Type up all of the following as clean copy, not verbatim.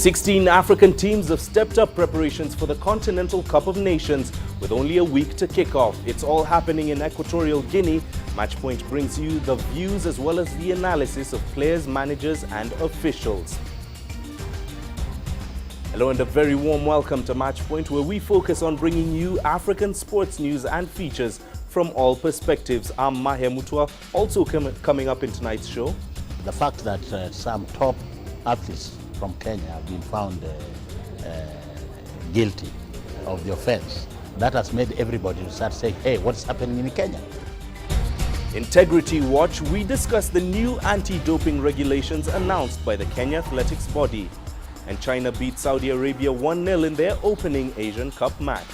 16 African teams have stepped up preparations for the Continental Cup of Nations with only a week to kick off. It's all happening in Equatorial Guinea. Matchpoint brings you the views as well as the analysis of players, managers and officials. Hello and a very warm welcome to Matchpoint, where we focus on bringing you African sports news and features from all perspectives. I'm Maher Mutua. Also coming up in tonight's show, the fact that some top athletes from Kenya have been found guilty of the offense. That has made everybody start saying, hey, what's happening in Kenya? Integrity Watch, we discuss the new anti-doping regulations announced by the Kenya athletics body. And China beat Saudi Arabia 1-0 in their opening Asian Cup match.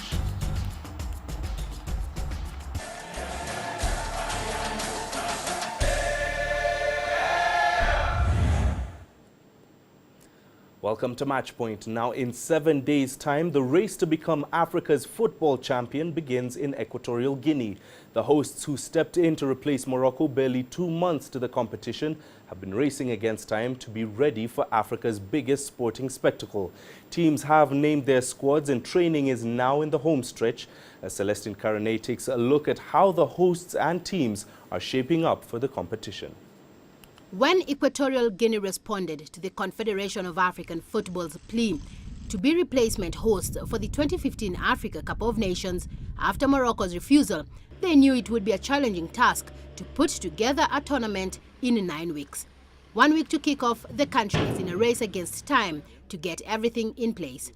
Welcome to Matchpoint. Now, in 7 days' time, the race to become Africa's football champion begins in Equatorial Guinea. The hosts, who stepped in to replace Morocco barely 2 months to the competition, have been racing against time to be ready for Africa's biggest sporting spectacle. Teams have named their squads and training is now in the home stretch. As Celestine Karane takes a look at how the hosts and teams are shaping up for the competition. When Equatorial Guinea responded to the Confederation of African Football's plea to be replacement host for the 2015 Africa Cup of Nations after Morocco's refusal, they knew it would be a challenging task to put together a tournament in 9 weeks. 1 week to kick off, the country is in a race against time to get everything in place.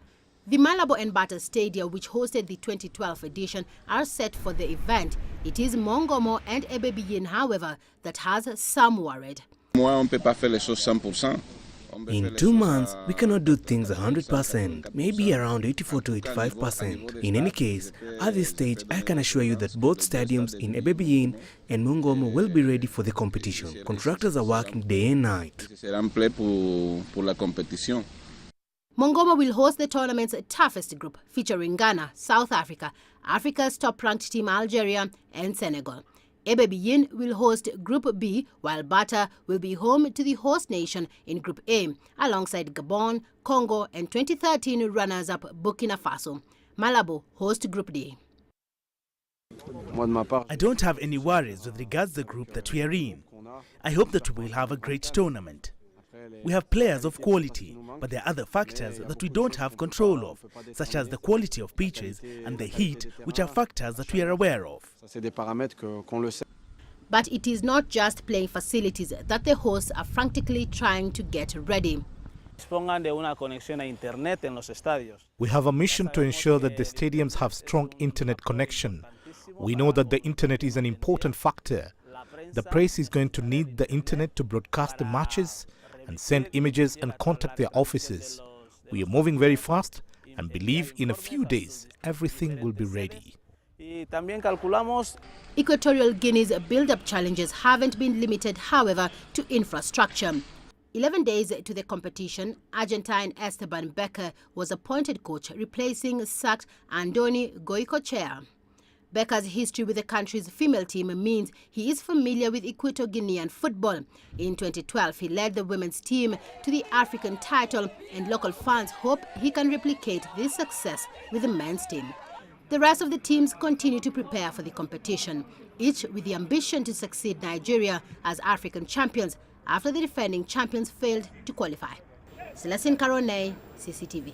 The Malabo and Bata Stadium, which hosted the 2012 edition, are set for the event. It is Mongomo and Ebebiyin, however, that has some worried. In 2 months, we cannot do things 100%, maybe around 84 to 85%. In any case, at this stage, I can assure you that both stadiums in Ebebiyin and Mongomo will be ready for the competition. Contractors are working day and night. Mongomo will host the tournament's toughest group, featuring Ghana, South Africa, Africa's top-ranked team Algeria and Senegal. Ebebiyin will host Group B, while Bata will be home to the host nation in Group A, alongside Gabon, Congo and 2013 runners-up Burkina Faso. Malabo host Group D. I don't have any worries with regards to the group that we are in. I hope that we will have a great tournament. We have players of quality, but there are other factors that we don't have control of, such as the quality of pitches and the heat, which are factors that we are aware of. But it is not just playing facilities that the hosts are frantically trying to get ready. We have a mission to ensure that the stadiums have strong internet connection. We know that the internet is an important factor. The press is going to need the internet to broadcast the matches and send images and contact their offices. We are moving very fast and believe in a few days everything will be ready. Equatorial Guinea's build-up challenges haven't been limited, however, to infrastructure. 11 days to the competition, Argentine Esteban Becker was appointed coach, replacing sacked Andoni Goicoechea. Becker's history with the country's female team means he is familiar with Equatorial Guinean football. In 2012, he led the women's team to the African title, and local fans hope he can replicate this success with the men's team. The rest of the teams continue to prepare for the competition, each with the ambition to succeed Nigeria as African champions after the defending champions failed to qualify. Celestine Karane, CCTV.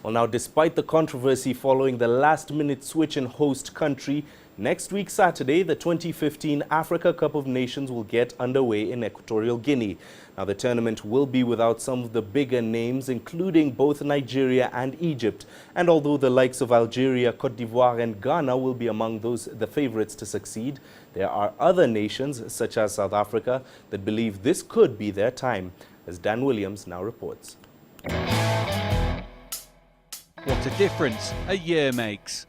Well, now, despite the controversy following the last-minute switch in host country, next week Saturday, the 2015 Africa Cup of Nations will get underway in Equatorial Guinea. Now, the tournament will be without some of the bigger names, including both Nigeria and Egypt. And although the likes of Algeria, Cote d'Ivoire and Ghana will be among the favorites to succeed, there are other nations, such as South Africa, that believe this could be their time, as Dan Williams now reports. What a difference a year makes.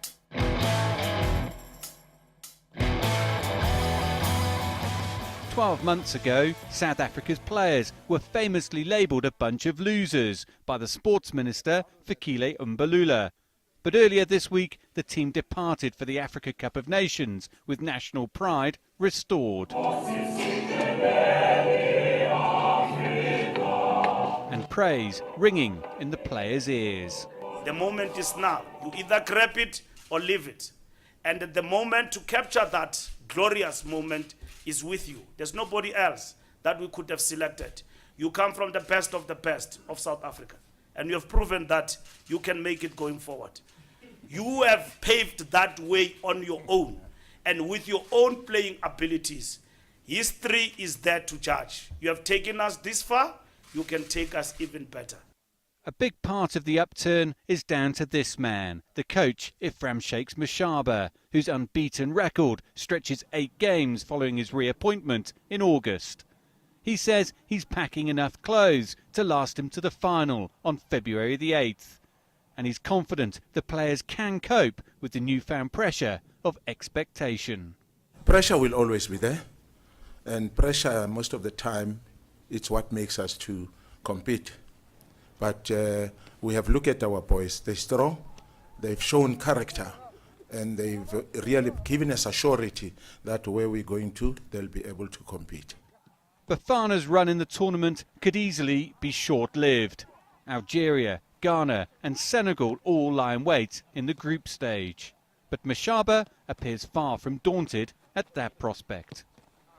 12 months ago, South Africa's players were famously labelled a bunch of losers by the sports minister, Fikile Mbalula. But earlier this week, the team departed for the Africa Cup of Nations with national pride restored. And praise ringing in the players' ears. The moment is now. You either grab it or leave it. And the moment to capture that glorious moment is with you. There's nobody else that we could have selected. You come from the best of South Africa. And you have proven that you can make it going forward. You have paved that way on your own. And with your own playing abilities, history is there to judge. You have taken us this far, you can take us even better. A big part of the upturn is down to this man, the coach Ifram Sheikh's Mashaba, whose unbeaten record stretches 8 games following his reappointment in August. He says he's packing enough clothes to last him to the final on February the 8th. And he's confident the players can cope with the newfound pressure of expectation. Pressure will always be there. And pressure, most of the time, it's what makes us to compete. But we have looked at our boys. They're strong, they've shown character, and they've really given us a surety that where we're going to, they'll be able to compete. Bafana's run in the tournament could easily be short-lived. Algeria, Ghana and Senegal all lie in wait in the group stage. But Mashaba appears far from daunted at that prospect.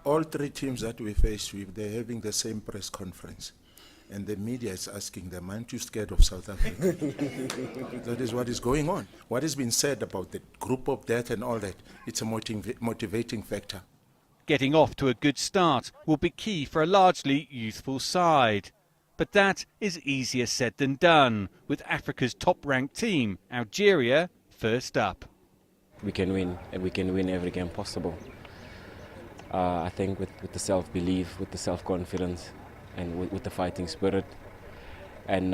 All 3 teams that we face with, they're having the same press conference. And the media is asking them, aren't you scared of South Africa? That is what is going on. What has been said about the group of death and all that, it's a motivating factor. Getting off to a good start will be key for a largely youthful side. But that is easier said than done, with Africa's top-ranked team, Algeria, first up. We can win, and we can win every game possible. I think with the self-belief, with the self-confidence, and with the fighting spirit, and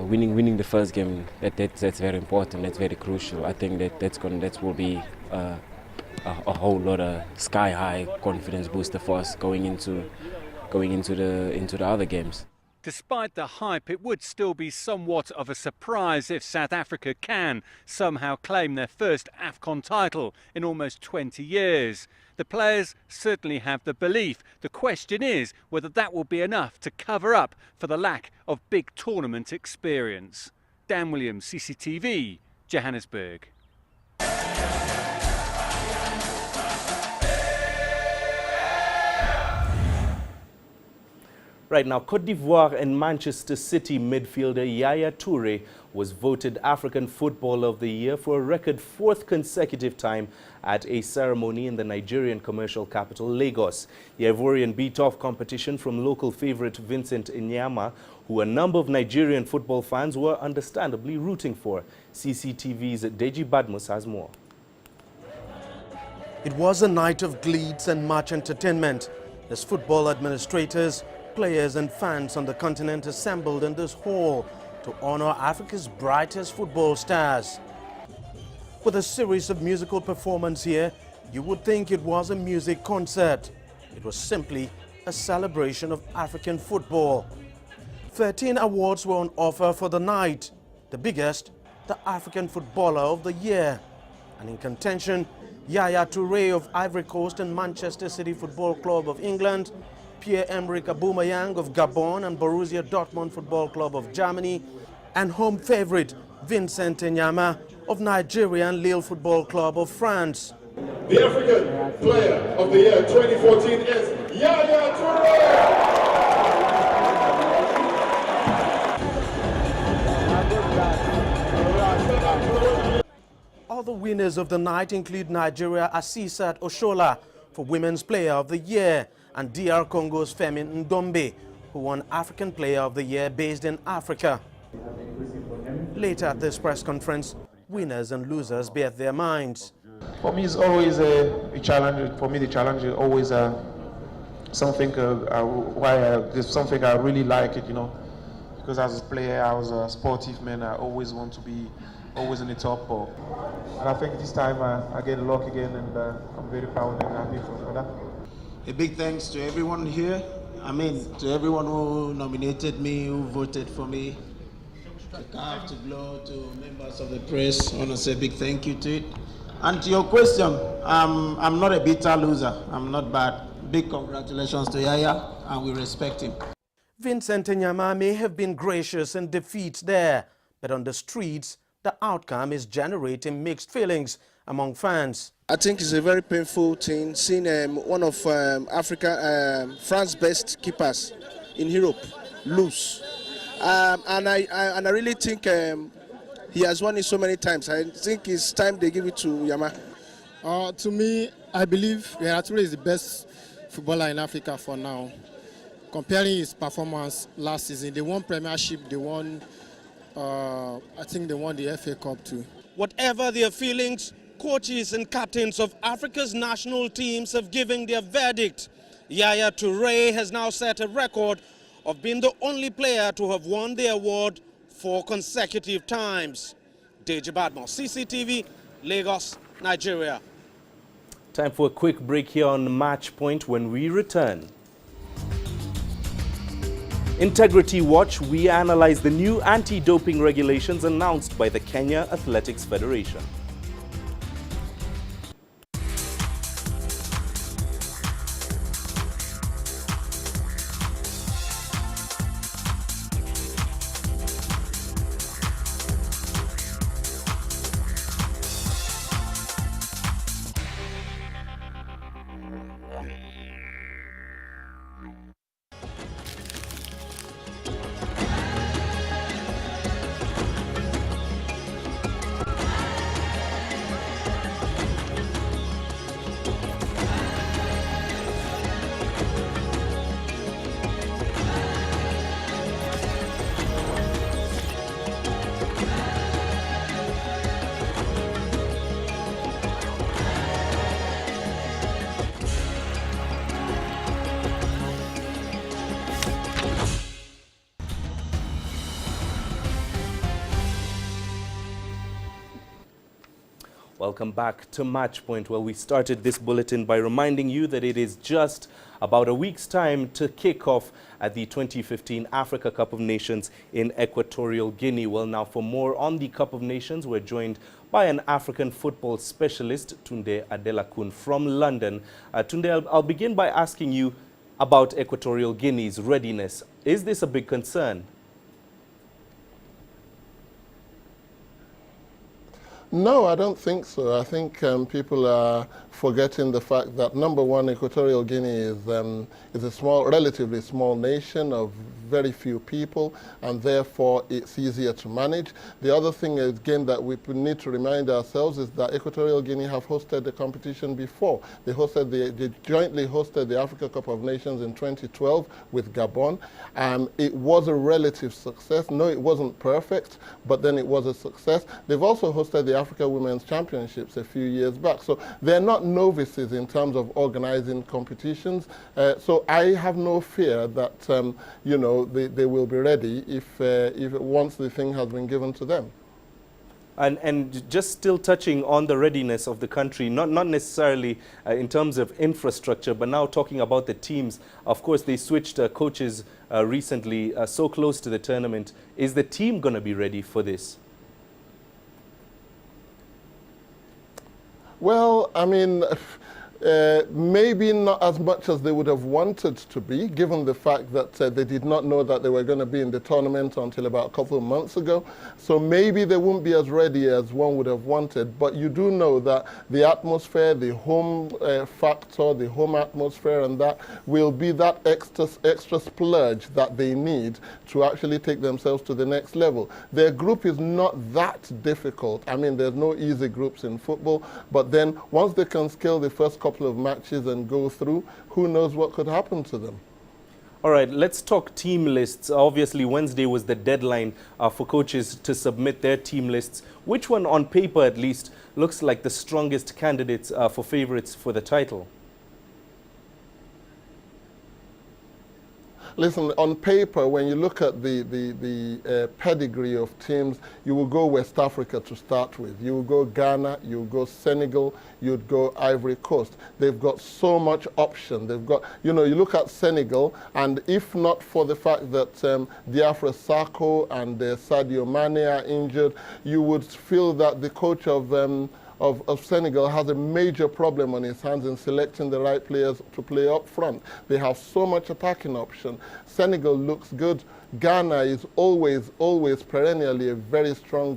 winning the first game, that's very important. That's very crucial. I think that will be a whole lot of sky-high confidence booster for us going into the other games. Despite the hype, it would still be somewhat of a surprise if South Africa can somehow claim their first AFCON title in almost 20 years. The players certainly have the belief. The question is whether that will be enough to cover up for the lack of big tournament experience. Dan Williams, CCTV, Johannesburg. Right now, Côte d'Ivoire and Manchester City midfielder Yaya Toure was voted African Footballer of the Year for a record 4th consecutive time at a ceremony in the Nigerian commercial capital, Lagos. The Ivorian beat off competition from local favourite Vincent Inyama, who a number of Nigerian football fans were understandably rooting for. CCTV's Deji Badmus has more. It was a night of glees and much entertainment as football administrators, players and fans on the continent assembled in this hall to honor Africa's brightest football stars. With a series of musical performances here, you would think it was a music concert. It was simply a celebration of African football. 13 awards were on offer for the night. The biggest, the African Footballer of the Year. And in contention, Yaya Toure of Ivory Coast and Manchester City Football Club of England, Pierre-Emerick Aubameyang of Gabon and Borussia Dortmund Football Club of Germany, and home favourite Vincent Inyama of Nigeria and Lille Football Club of France. The African Player of the Year 2014 is Yaya Toure! Other winners of the night include Nigeria Asisat Oshola for Women's Player of the Year and DR Congo's Femi Ndombe, who won African Player of the Year based in Africa. Later at this press conference, winners and losers bared their minds. For me, it's always a challenge. For me, the challenge is always something there's something I really like it, you know, because as a player, I was a sportive man. I always want to be always in the top four. And I think this time I get luck again, and I'm very proud and happy for that. A big thanks to everyone here. I mean, to everyone who nominated me, who voted for me. To CAF, to GLOW, to members of the press. I want to say a big thank you to it. And to your question, I'm not a bitter loser. I'm not bad. Big congratulations to Yaya, and we respect him. Vincent Nyama may have been gracious in defeat there, but on the streets, the outcome is generating mixed feelings among fans. I think it's a very painful thing seeing one of France's best keepers in Europe lose. And I really think he has won it so many times. I think it's time they give it to Yama. To me, I believe Yaya Toure is the best footballer in Africa for now. Comparing his performance last season, they won Premiership, they won, I think they won the FA Cup too. Whatever their feelings, coaches and captains of Africa's national teams have given their verdict. Yaya Toure has now set a record of being the only player to have won the award 4 consecutive times. Deji Badmo, CCTV, Lagos, Nigeria. Time for a quick break here on Match Point. When we return, Integrity Watch, we analyze the new anti-doping regulations announced by the Kenya Athletics Federation. Welcome back to Match Point. Well, we started this bulletin by reminding you that it is just about a week's time to kick off at the 2015 Africa Cup of Nations in Equatorial Guinea. Well, now for more on the Cup of Nations, we're joined by an African football specialist, Tunde Adelakun from London. Tunde, I'll begin by asking you about Equatorial Guinea's readiness. Is this a big concern? No, I don't think so. I think people are forgetting the fact that, number one, Equatorial Guinea is a relatively small nation of very few people, and therefore it's easier to manage. The other thing, again, that we need to remind ourselves is that Equatorial Guinea have hosted the competition before. They jointly hosted the Africa Cup of Nations in 2012 with Gabon. It was a relative success. No, it wasn't perfect, but then it was a success. They've also hosted the Africa Women's Championships a few years back. So they're not novices in terms of organizing competitions. So I have no fear that, you know, they will be ready if once the thing has been given to them. And just still touching on the readiness of the country, not necessarily in terms of infrastructure, but now talking about the teams. Of course, they switched coaches recently, so close to the tournament. Is the team going to be ready for this? Well, I mean, maybe not as much as they would have wanted to be, given the fact that they did not know that they were going to be in the tournament until about a couple of months ago. So maybe they won't be as ready as one would have wanted. But you do know that the atmosphere, the home factor, the home atmosphere, and that will be that extra splurge that they need to actually take themselves to the next level. Their group is not that difficult. I mean, there's no easy groups in football. But then once they can scale the first couple of matches and go through, who knows what could happen to them. All right, let's talk team lists. Obviously, Wednesday was the deadline for coaches to submit their team lists. Which one, on paper at least, looks like the strongest candidates for favorites for the title? Listen, on paper, when you look at the pedigree of teams, you will go West Africa to start with. You will go Ghana, you will go Senegal, you'd go Ivory Coast. They've got so much option. They've got, you know, you look at Senegal, and if not for the fact that Diafra Sakho and Sadio Mane are injured, you would feel that the coach of of Senegal has a major problem on his hands in selecting the right players to play up front. They have so much attacking option. Senegal looks good. Ghana is always perennially a very strong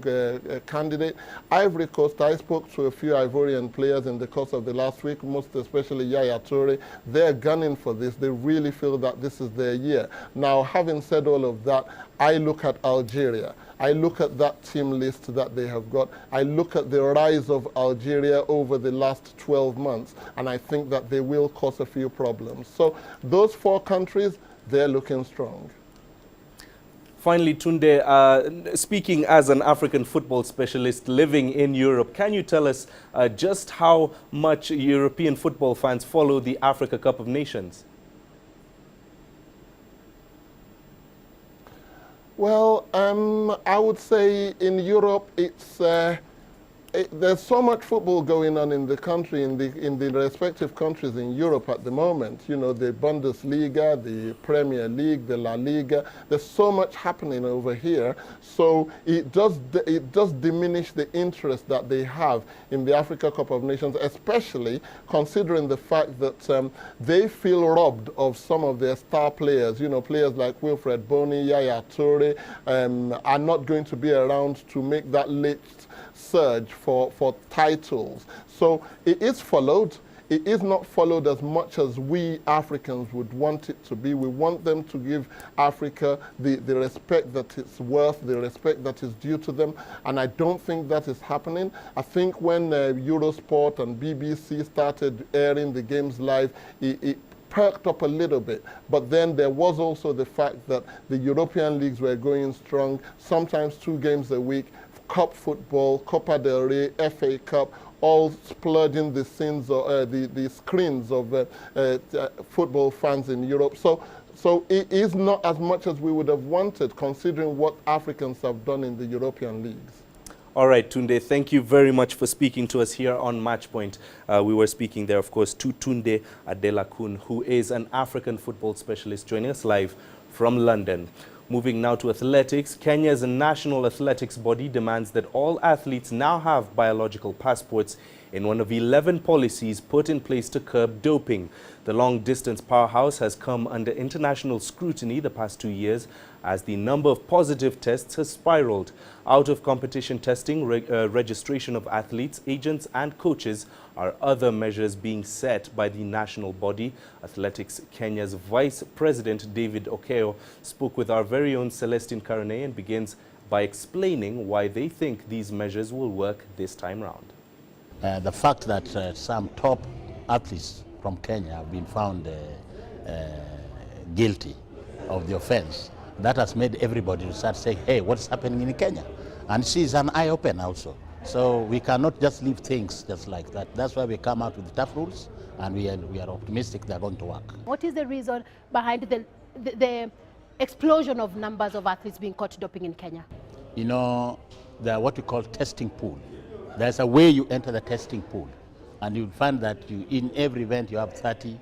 candidate. Ivory Coast, I spoke to a few Ivorian players in the course of the last week, most especially Yaya Toure. They're gunning for this. They really feel that this is their year. Now, having said all of that, I look at Algeria. I look at that team list that they have got. I look at the rise of Algeria over the last 12 months, and I think that they will cause a few problems. So those 4 countries, they're looking strong. Finally, Tunde, speaking as an African football specialist living in Europe, can you tell us just how much European football fans follow the Africa Cup of Nations? Well, I would say in Europe, there's so much football going on in the country, in the respective countries in Europe at the moment. You know, the Bundesliga, the Premier League, the La Liga. There's so much happening over here. So it does diminish the interest that they have in the Africa Cup of Nations, especially considering the fact that they feel robbed of some of their star players. You know, players like Wilfred Bony, Yaya Toure are not going to be around to make that late surge for titles. So it is followed. It is not followed as much as we Africans would want it to be. We want them to give Africa the respect that it's worth, the respect that is due to them, and I don't think that is happening. I think when Eurosport and BBC started airing the games live, it perked up a little bit, but then there was also the fact that the European leagues were going strong, sometimes 2 games a week, Cup football, Copa del Rey, FA Cup, all splurging the scenes of the screens of football fans in Europe. So it is not as much as we would have wanted, considering what Africans have done in the European leagues. All right, Tunde, thank you very much for speaking to us here on Matchpoint. We were speaking there, of course, to Tunde Adelakun, who is an African football specialist, joining us live from London. Moving now to athletics, Kenya's national athletics body demands that all athletes now have biological passports in one of 11 policies put in place to curb doping. The long-distance powerhouse has come under international scrutiny the past 2 years as the number of positive tests has spiraled. Out of competition testing, registration of athletes, agents and coaches are other measures being set by the national body. Athletics Kenya's Vice President David Okeo spoke with our very own Celestine Karane and begins by explaining why they think these measures will work this time round. The fact that some top athletes from Kenya have been found guilty of the offense, that has made everybody to start saying, hey, what's happening in Kenya? And she's an eye-opener also. So we cannot just leave things just like that. That's why we come out with tough rules, and we are optimistic they're going to work. What is the reason behind the explosion of numbers of athletes being caught doping in Kenya? You know, what we call testing pool. There's a way you enter the testing pool, and you'll find that in every event you have 30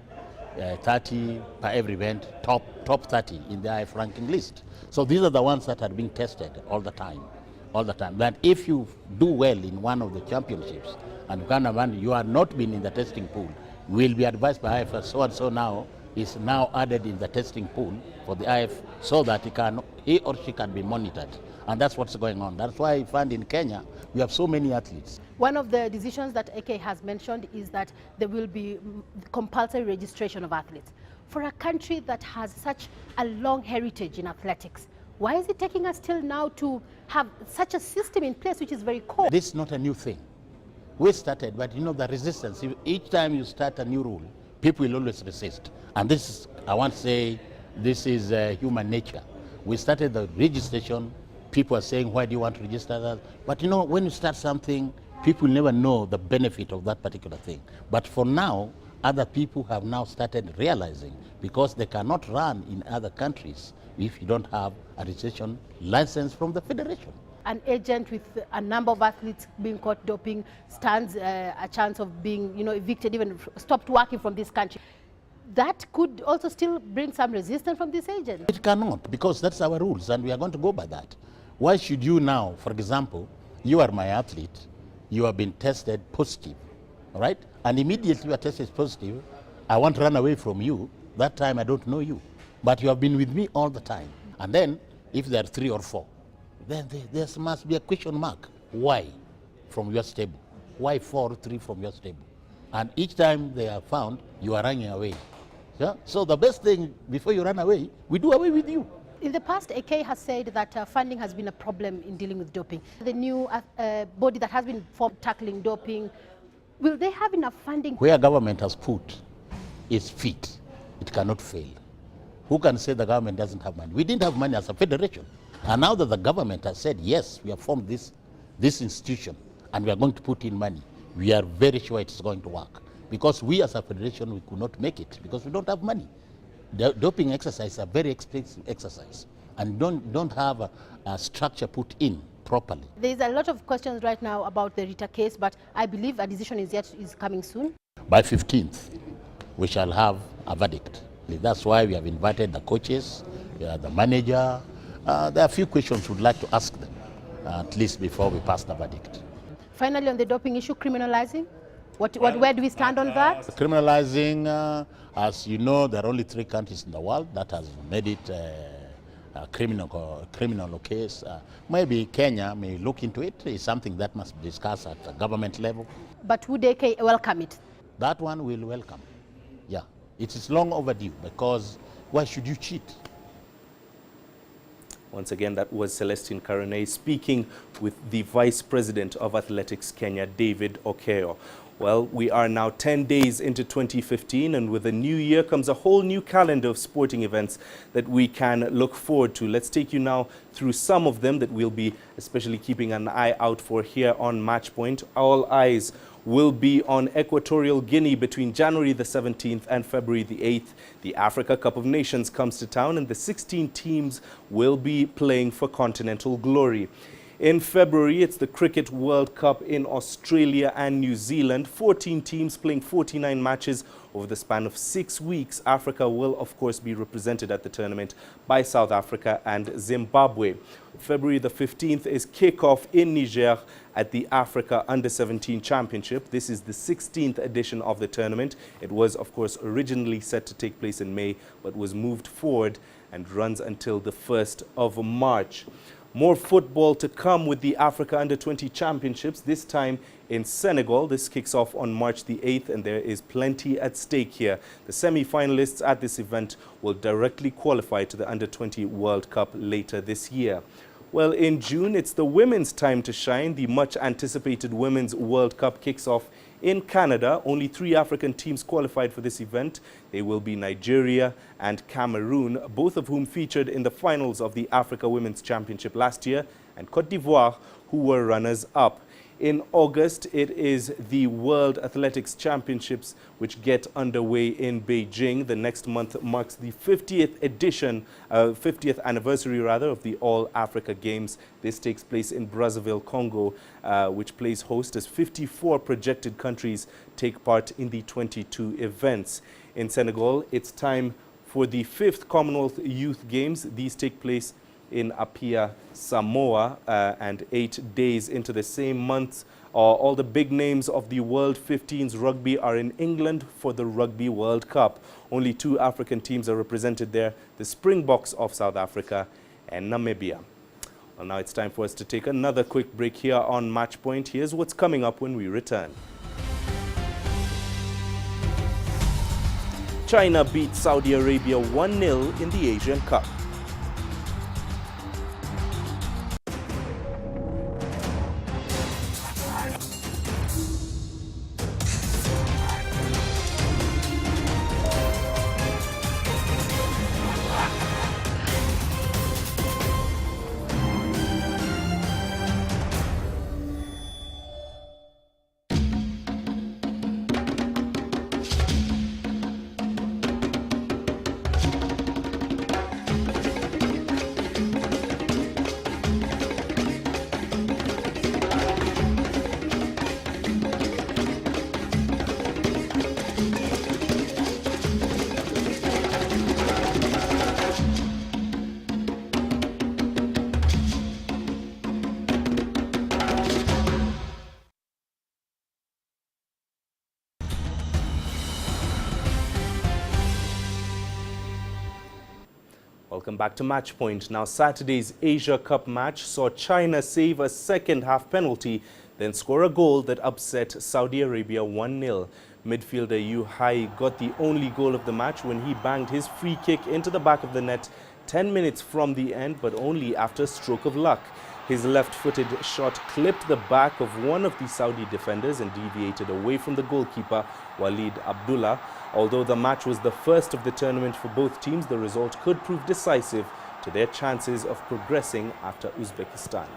per every event, top 30 in the IF ranking list. So these are the ones that are being tested all the time. But if you do well in one of the championships and you are not been in the testing pool, you will be advised by IF so and so now is now added in the testing pool for the IF so that he or she can be monitored. And that's what's going on. That's why I find in Kenya we have so many athletes. One of the decisions that AK has mentioned is that there will be compulsory registration of athletes. For a country that has such a long heritage in athletics, why is it taking us till now to have such a system in place which is very core? This is not a new thing. We started, but you know the resistance. Each time you start a new rule, people will always resist. And this is, I want to say, this is human nature. We started the registration. People are saying, why do you want to register that? But you know, when you start something, people never know the benefit of that particular thing. But for now, other people have now started realizing, because they cannot run in other countries if you don't have a registration license from the federation. An agent with a number of athletes being caught doping stands a chance of being, evicted, even stopped working from this country. That could also still bring some resistance from this agent. It cannot, because that's our rules and we are going to go by that. Why should you now, for example, you are my athlete, you have been tested positive, all right? And immediately you are tested positive, I want to run away from you. That time I don't know you, but you have been with me all the time. And then if there are 3 or 4, then there must be a question mark. Why from your stable? Why 4 or 3 from your stable? And each time they are found, you are running away. Yeah? So the best thing, before you run away, we do away with you. In the past, AK has said that funding has been a problem in dealing with doping. The new body that has been formed tackling doping, will they have enough funding? Where government has put its feet, it cannot fail. Who can say the government doesn't have money? We didn't have money as a federation. And now that the government has said, yes, we have formed this institution and we are going to put in money, we are very sure it's going to work. Because we as a federation, we could not make it because we don't have money. The doping exercise is a very expensive exercise and don't have a structure put in properly. There's a lot of questions right now about the Rita case, but I believe a decision is coming soon. By 15th, we shall have a verdict. That's why we have invited the coaches, the manager. There are a few questions we'd like to ask them, at least before we pass the verdict. Finally, on the doping issue, criminalizing, where do we stand on that? Criminalizing, as you know, there are only 3 countries in the world that has made it a criminal case. Maybe Kenya may look into it. It's something that must be discussed at the government level. But would AK welcome it? That one will welcome. Yeah, it is long overdue because why should you cheat? Once again, that was Celestine Karane speaking with the Vice President of Athletics Kenya, David Okeyo. Well, we are now 10 days into 2015, and with the new year comes a whole new calendar of sporting events that we can look forward to. Let's take you now through some of them that we'll be especially keeping an eye out for here on Matchpoint. All eyes will be on Equatorial Guinea between January the 17th and February the 8th. The Africa Cup of Nations comes to town, and the 16 teams will be playing for continental glory. In February, it's the Cricket World Cup in Australia and New Zealand. 14 teams playing 49 matches over the span of 6 weeks. Africa will, of course, be represented at the tournament by South Africa and Zimbabwe. February the 15th is kickoff in Niger at the Africa Under-17 Championship. This is the 16th edition of the tournament. It was, of course, originally set to take place in May, but was moved forward and runs until the 1st of March. More football to come with the Africa Under-20 Championships, this time in Senegal. This kicks off on March the 8th, and there is plenty at stake here. The semi-finalists at this event will directly qualify to the Under-20 World Cup later this year. Well, in June, it's the women's time to shine. The much-anticipated Women's World Cup kicks off in Canada. Only 3 African teams qualified for this event. They will be Nigeria and Cameroon, both of whom featured in the finals of the Africa Women's Championship last year, and Cote d'Ivoire, who were runners-up. In August, it is the World Athletics Championships, which get underway in Beijing. The next month marks the 50th anniversary of the All Africa Games. This takes place in Brazzaville, Congo, which plays host as 54 projected countries take part in the 22 events. In Senegal, it's time for the 5th Commonwealth Youth Games. These take place in Apia, Samoa, and 8 days into the same month. All the big names of the World 15s rugby are in England for the Rugby World Cup. Only 2 African teams are represented there, the Springboks of South Africa and Namibia. Well, now it's time for us to take another quick break here on Matchpoint. Here's what's coming up when we return. China beat Saudi Arabia 1-0 in the Asian Cup. Welcome back to Match Point. Now, Saturday's Asia Cup match saw China save a second-half penalty, then score a goal that upset Saudi Arabia 1-0. Midfielder Yu Hai got the only goal of the match when he banged his free kick into the back of the net 10 minutes from the end, but only after a stroke of luck. His left-footed shot clipped the back of one of the Saudi defenders and deviated away from the goalkeeper, Walid Abdullah. Although the match was the first of the tournament for both teams, the result could prove decisive to their chances of progressing after Uzbekistan.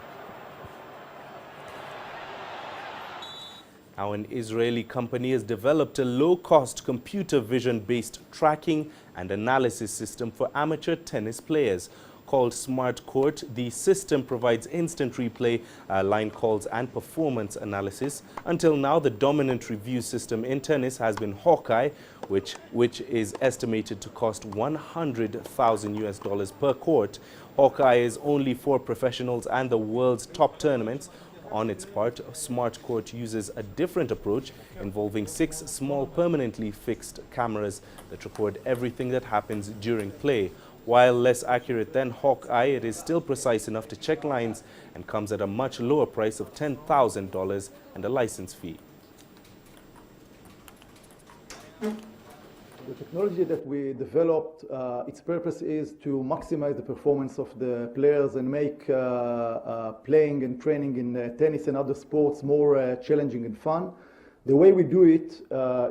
Now, an Israeli company has developed a low-cost computer vision-based tracking and analysis system for amateur tennis players. Called Smart Court, the system provides instant replay, line calls and performance analysis. Until now, the dominant review system in tennis has been Hawkeye, which is estimated to cost $100,000 per court. Hawkeye is only for professionals and the world's top tournaments. On its part, Smart Court uses a different approach involving 6 small permanently fixed cameras that record everything that happens during play. While less accurate than Hawkeye, it is still precise enough to check lines and comes at a much lower price of $10,000 and a license fee. The technology that we developed, its purpose is to maximize the performance of the players and make playing and training in tennis and other sports more challenging and fun. The way we do it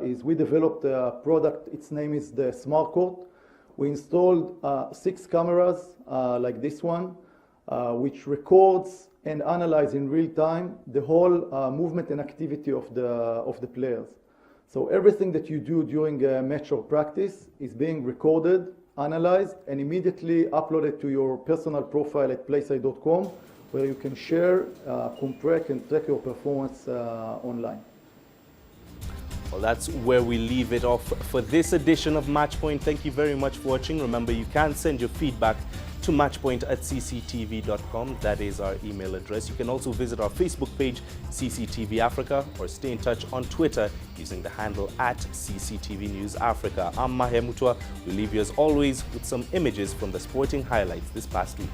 is we developed a product, its name is the Smart Court. We installed 6 cameras like this one, which records and analyzes in real time the whole movement and activity of the players. So everything that you do during a match or practice is being recorded, analyzed, and immediately uploaded to your personal profile at playside.com, where you can share, compare, and track your performance online. Well, that's where we leave it off for this edition of Matchpoint. Thank you very much for watching. Remember, you can send your feedback to matchpoint@cctv.com. That is our email address. You can also visit our Facebook page, CCTV Africa, or stay in touch on Twitter using the handle @CCTV News Africa. I'm Mahe Mutua. We leave you as always with some images from the sporting highlights this past week.